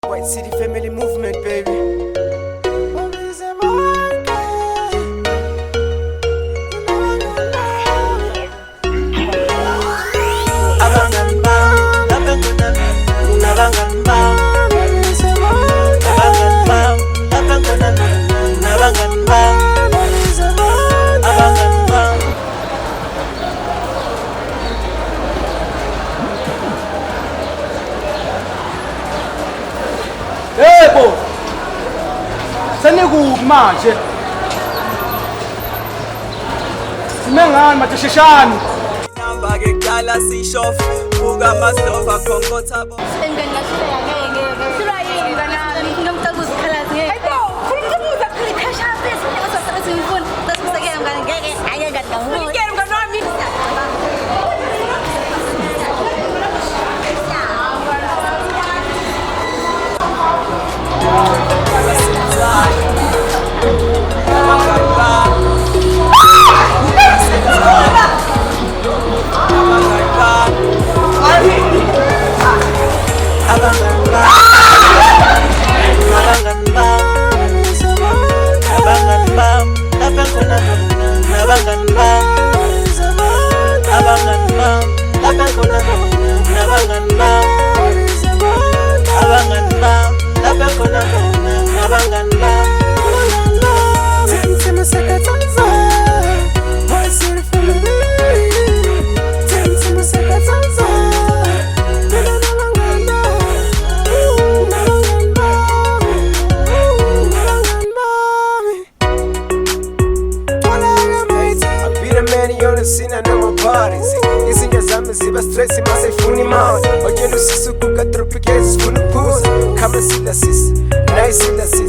White City Family Movement, baby. Yebo. Senikuphi manje? Simengani manje sheshani? Namba ke kala sishof buka masofa khongotha bo. Engane nasiya ngeke. Sura yini kanani? Nomtakuzi khalazi ngeke. Hayibo, khuluma kuza khasha bese usasebenza ngifuni. Bese ngeke ngeke ayeke ngamu. Ngeke mngani wami. Sina no more parties. Izinto zami ziba stress masayifuna imali. Oyena usisi ukuka tropic ezifuna uphuza. Come and see the sis. Nice in the sis.